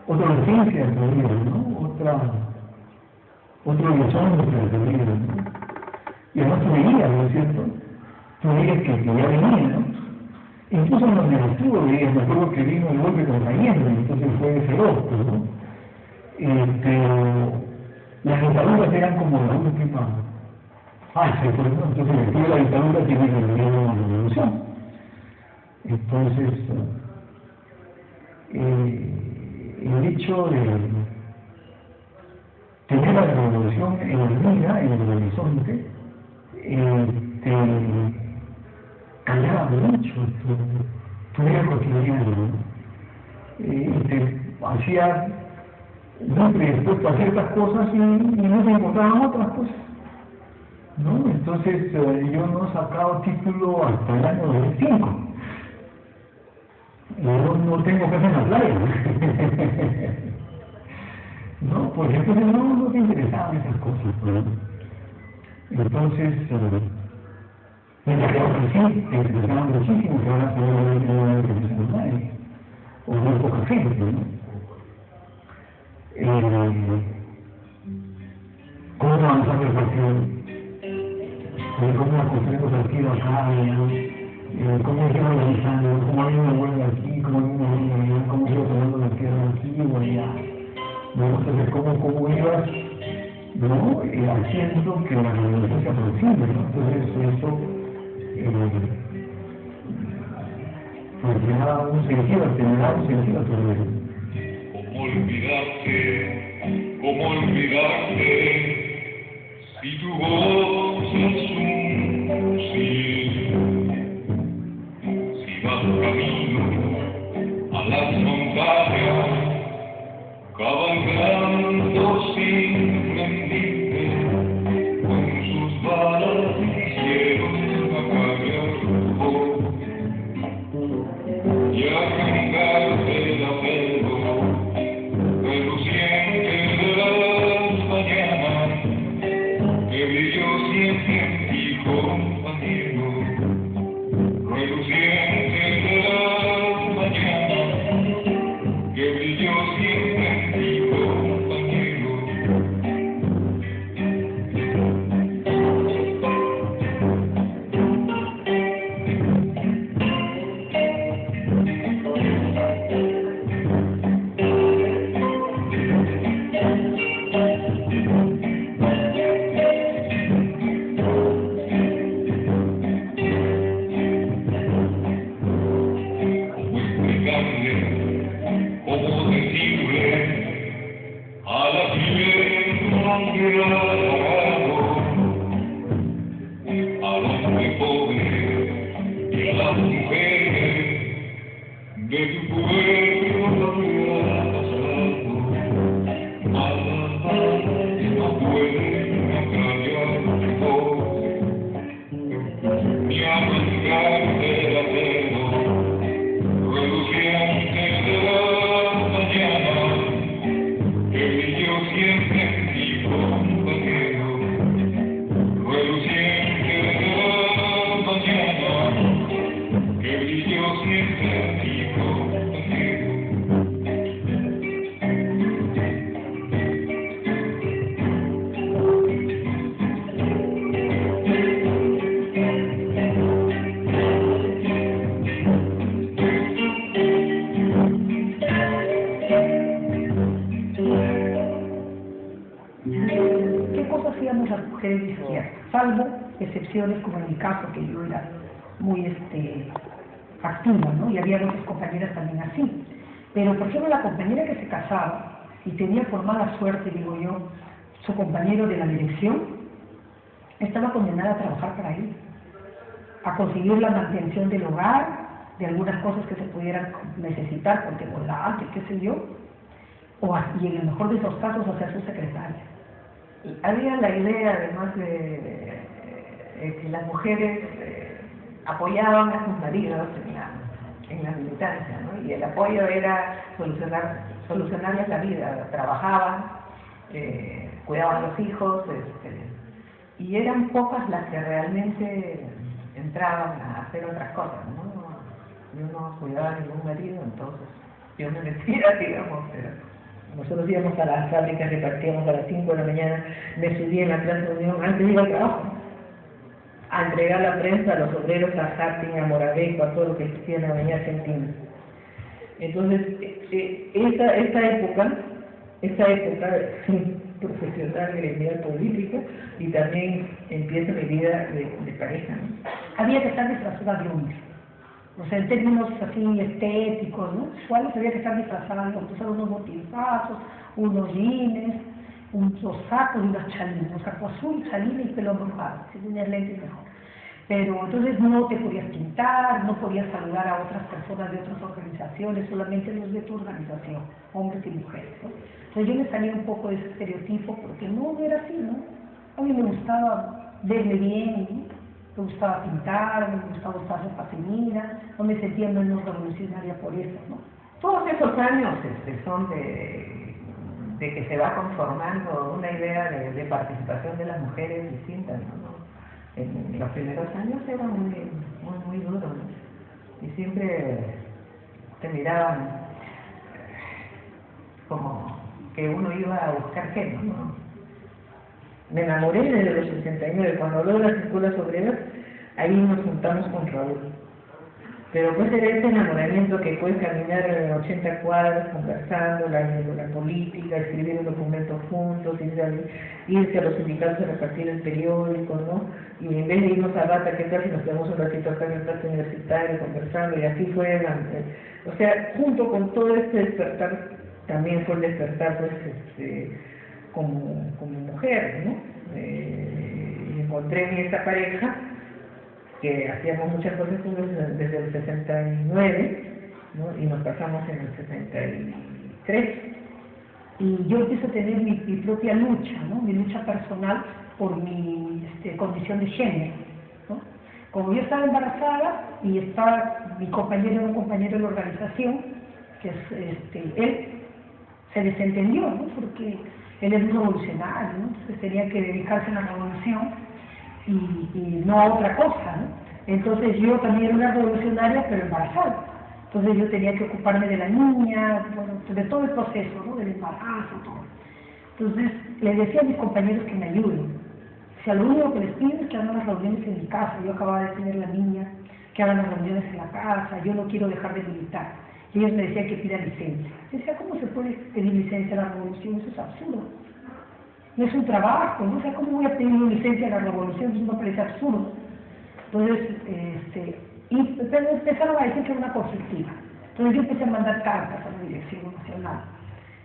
otra urgencia en tu vida, ¿no? Otro horizonte en tu vida, ¿no? Y además tú veías, ¿no es cierto? Tú veías que ya venía, ¿no? Incluso en los negativos veías, me acuerdo que vino el golpe contra Allende, entonces fue feroz, ¿no? Pero las dictaduras eran como la última fase, pues, ¿no? Entonces después de la dictadura tiene que venir una revolución. Entonces, el hecho de tener la revolución en la vida, en el horizonte, te cambiaba mucho tu vida cotidiana, ¿no? Te hacía muy predispuesto a ciertas cosas y no te importaban otras cosas, ¿no? Entonces yo no he sacado título hasta el año 2005. Yo no tengo casa en la playa. No, por ejemplo, no te interesaban esas cosas, ¿no? Entonces, mientras que ahora sí, te interesaban muchísimo, que ahora seguramente no me interesan nadie, o muy poca gente, ¿no? ¿Cómo avanzar el partido? ¿Cómo construir el partido acá? ¿Cómo se va organizando? ¿Cómo hay una huelga aquí? ¿Cómo hay una huelga allá? ¿Cómo se va tomando la tierra aquí o allá? ¿No? Entonces, ¿cómo ibas, ¿no? Haciendo que la revolución se aproxime, ¿no? Entonces, eso pues te da un sentido a tu vida. ¿Cómo olvidarte, si tu voz es un sí? Si vas camino a las montañas, cabalgando sin rendirte, con sus balas hicieron macabro, y a cantarte la pelo, reluciente de las mañanas, que brilló siempre en ti, compañero, reluciente de las mañanas, que brilló siempre en ti, compañero. Como decirle a la tierra que ha ahogado, al hombre pobre y a las mujeres de tu pueblo que ha pasado, a las balas no pueden acallar tu voz, ni arrancarte la pelo, reluciente de las mañanas, que brilló siempre en ti, compañero, reluciente de las mañanas, que brilló siempre en ti, compañero. ¿Qué cosas hacíamos las mujeres de izquierda? Salvo excepciones como en mi caso, que yo era muy activa, ¿no? Y había otras compañeras también así. Pero, por ejemplo, la compañera que se casaba y tenía por mala suerte, digo yo, su compañero de la dirección, estaba condenada a trabajar para él, a conseguir la mantención del hogar, de algunas cosas que se pudieran necesitar, porque volante, qué sé yo, y en el mejor de esos casos, hacer su secretaria. Había la idea, además, de que las mujeres apoyaban a sus maridos en la militancia, ¿no? Y el apoyo era solucionarles la vida, trabajaban, cuidaban a los hijos, y eran pocas las que realmente entraban a hacer otras cosas, ¿no? Yo no cuidaba a ningún marido, entonces yo me metía, digamos, pero... Nosotros íbamos a las fábricas, repartíamos a las 5 de la mañana, me subía en la Plaza de Unión antes de ir al trabajo, a entregar la prensa a los obreros, a Harting, a Moraveco, a todo lo que existía en la Avenida Argentina. Entonces, esa época profesional, gremial, política, y también empieza mi vida de pareja, ¿no? Había que estar disfrazada de hombre. O sea, en términos así estéticos, ¿no? Visuales, había que estar disfrazada, usar unos motivazos, unos jeans, unos sacos y unas chalinas, un saco azul, chalina y pelo mojado, si tenías lentes mejor. Pero entonces no te podías pintar, no podías saludar a otras personas de otras organizaciones, solamente los de tu organización, hombres y mujeres, ¿no? Entonces yo me salía un poco de ese estereotipo porque no era así, ¿no? A mí me gustaba verme bien, ¿no? Me gustaba pintar, me gustaba usar ropa femenina, no me sentía menos revolucionaria por eso, ¿no? Todos esos años son de que se va conformando una idea de participación de las mujeres distintas, ¿no? En los primeros años era muy duro, ¿no? Y siempre te miraban como que uno iba a buscar género, ¿no? Me enamoré desde los 69, cuando habló de las escuelas obreras, ahí nos juntamos con Raúl. Pero pues era ese enamoramiento que puedes caminar 80 cuadras conversando, la política, escribir un documento juntos, irse a los sindicatos a repartir el periódico, ¿no? Y en vez de irnos a Bata, ¿qué tal si nos quedamos un ratito acá en el plazo universitario conversando? Y así fue, o sea, junto con todo este despertar, también fue el despertar, pues, como mujer, ¿no? Encontré en esta pareja que hacíamos muchas cosas juntos desde el 69, ¿no? Y nos casamos en el 73. Y yo empiezo a tener mi propia lucha, ¿no? Mi lucha personal por mi condición de género, ¿no? Como yo estaba embarazada y estaba mi compañero, un compañero de la organización, que es él se desentendió, ¿no? Porque él es un revolucionario, ¿no? Entonces tenía que dedicarse a la revolución y no a otra cosa, ¿no? Entonces yo también era una revolucionaria, pero embarazada. Entonces yo tenía que ocuparme de la niña, bueno, de todo el proceso, ¿no? Del embarazo, todo. Entonces les decía a mis compañeros que me ayuden. O sea, lo único que les pido es que hagan las reuniones en mi casa. Yo acababa de tener la niña, que hagan las reuniones en la casa, yo no quiero dejar de militar. Y ellos me decían que pida licencia. Yo decía, ¿cómo se puede pedir licencia a la revolución? Eso es absurdo. No es un trabajo, ¿no? O sea, ¿cómo voy a pedir licencia a la revolución? Eso me parece absurdo. Entonces, pero empezaron a decir que era una conflictiva. Entonces yo empecé a mandar cartas a la Dirección Nacional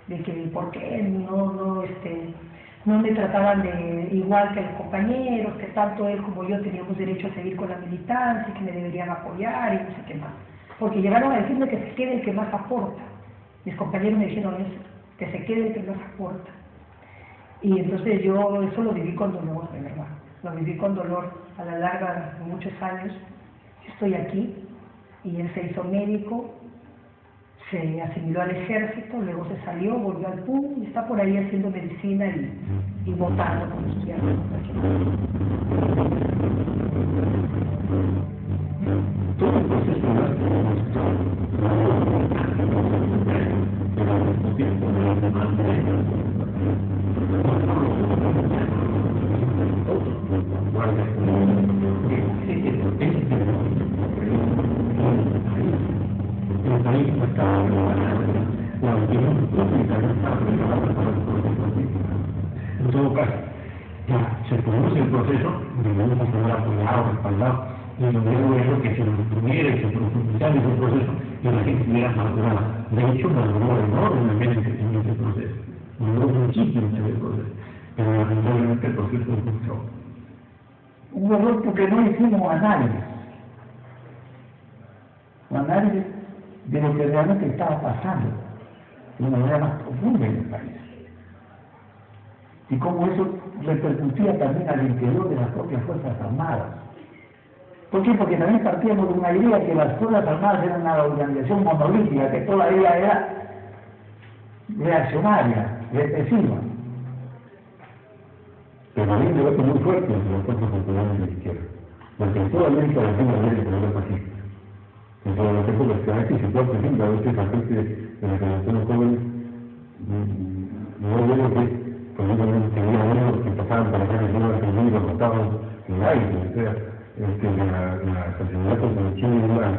de que por qué no me trataban de igual que los compañeros, que tanto él como yo teníamos derecho a seguir con la militancia, que me deberían apoyar y no sé qué más. Porque llegaron a decirme que se quede el que más aporta. Mis compañeros me dijeron eso, que se quede el que más aporta. Y entonces yo eso lo viví con dolor, de verdad. Lo viví con dolor a la larga de muchos años. Yo estoy aquí y él se hizo médico, se asimiló al ejército, luego se salió, volvió al PUM y está por ahí haciendo medicina y votando con los estudiantes. Todo el proceso de la pero al mismo tiempo de los demás el país no estaba preparado, la opinión pública no estaba preparada para el proceso político. En todo caso, ya se produce el proceso, debemos estar apoyados, respaldados, y lo luego es lo que se tuviera y se profundizara ese proceso y la gente estuviera madurada. De hecho, maduró enormemente en ese proceso, maduró muchísimo en ese proceso, pero lamentablemente el proceso no funcionó. Un error porque no hicimos análisis de lo que realmente estaba pasando de una manera más profunda en el país. Y cómo eso repercutía también al interior de las propias Fuerzas Armadas. ¿Por qué? Porque también partíamos de una idea que las Fuerzas Armadas eran una organización monolítica, que toda ella era reaccionaria, represiva. Pero hay un debate muy fuerte entre las fuerzas populares de la izquierda, porque en toda América Latina América no es así. Entonces, lo que fue que aquí se puede presentar a veces la gente de la generación jóvenes, no veo que, por ejemplo, tenía amigos que pasaban para acá en el Argentina y lo mataban en el aire, o sea, la sensibilidad contra el Chile era una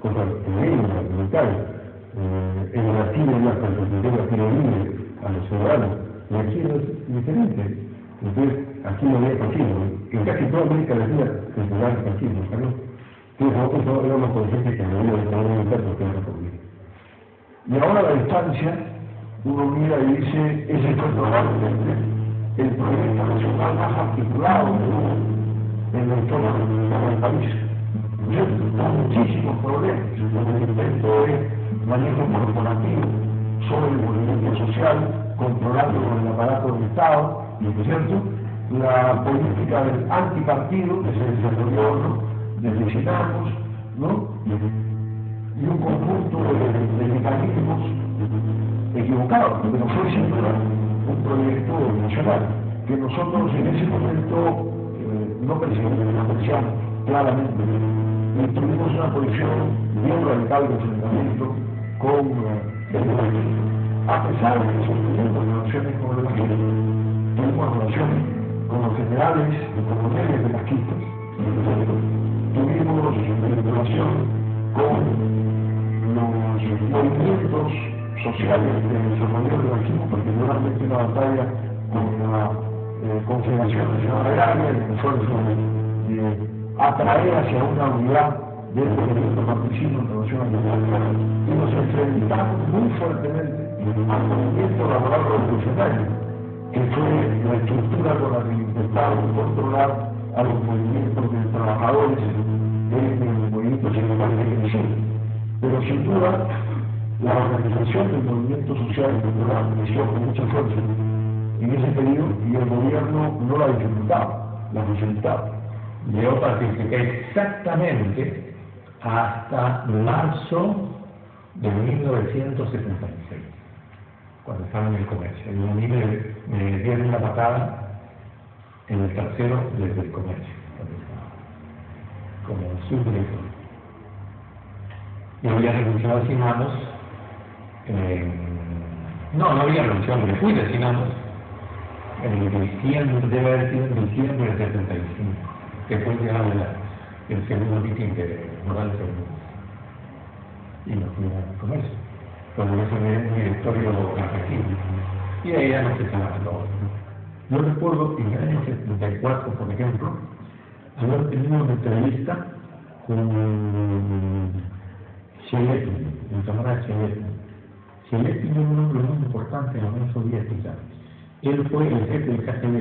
cosa tremenda, brutal. En Brasil era una sensibilidad terrible a los ciudadanos, y aquí es diferente. Entonces, aquí no había fascismo. En casi toda América Latina se jugaba el fascismo, ¿no? Entonces, nosotros éramos conscientes que no había de Estado militar porque era República. Y ahora a la distancia, uno mira y dice, ese fue probablemente el proyecto nacional más articulado en la historia del país. Con muchísimos problemas, el intento de manejo corporativo sobre el movimiento social, controlando con el aparato del Estado, ¿no es cierto? La política del antipartido que se desarrolló, ¿no?, desde Sinamos, ¿no?, y un conjunto de mecanismos equivocados, porque no fue sin duda un proyecto nacional, que nosotros en ese momento no apreciamos claramente. Y tuvimos una posición bien radical de enfrentamiento con el gobierno. A pesar de que sostuvimos relaciones con el gobierno, tuvimos relaciones con los generales y coroneles de las quistas, tuvimos relación con los movimientos sociales de desarrollo del anarquismo, particularmente una batalla con la Confederación Nacional Agraria, el esfuerzo de atraer hacia una unidad del movimiento campesino en relación a la, y nos enfrentamos muy fuertemente al movimiento laboral revolucionario, que fue la estructura con la que intentaron controlar a los movimientos de trabajadores del movimiento sindical de Chile. Pero sin duda, la organización del movimiento social creció con mucha fuerza en ese periodo y el gobierno no la disfrutaba, la facilitaba. Yo participé exactamente hasta marzo de 1976, cuando estaba en el comercio. Y a mí me dieron una patada en el trasero desde el comercio, como subdirector. Yo había renunciado a Sinamos, no había renunciado, me fui de Sinamos en diciembre, debe haber sido en diciembre del 75, que fue el segundo meeting de Morales y me fui al comercio, cuando yo fui mi directorio argentino, y ahí ya no se estaba todo. Yo recuerdo en el año 74, por ejemplo, haber tenido una entrevista con Sheletin, el camarada Sheletin. Sheletin era un hombre muy importante en la Unión Soviética. Él fue el jefe del KGB.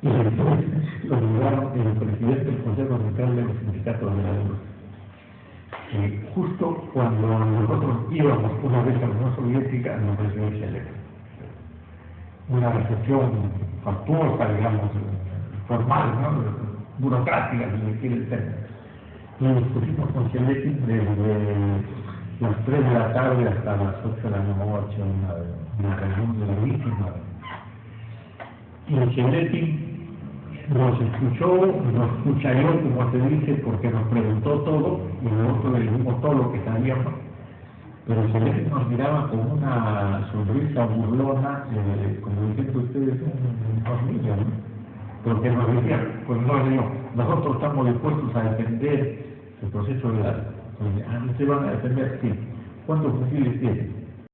Y entonces lo nombraron el presidente del Consejo Central de los Sindicatos de la Luz. Justo cuando nosotros íbamos una vez a la Unión Soviética, nos recibió Sheletin. Una recepción factuosa, digamos, formal, ¿no?, burocrática, si me quiere el término. Y discutimos con Sheletin desde las 3 de la tarde hasta las 8 de la noche, una reunión larguísima. Y Sheletin nos escuchó, nos escuchó, como se dice, porque nos preguntó todo, y nosotros le dijimos todo lo que sabíamos. Pero Sheletin nos miraba con una sonrisa burlona, como diciendo ustedes unos niños, ¿no? Porque nos decía, pues nosotros estamos dispuestos a defender el proceso legal. ¿Ustedes van a defender? Sí. ¿Cuántos fusiles tienen?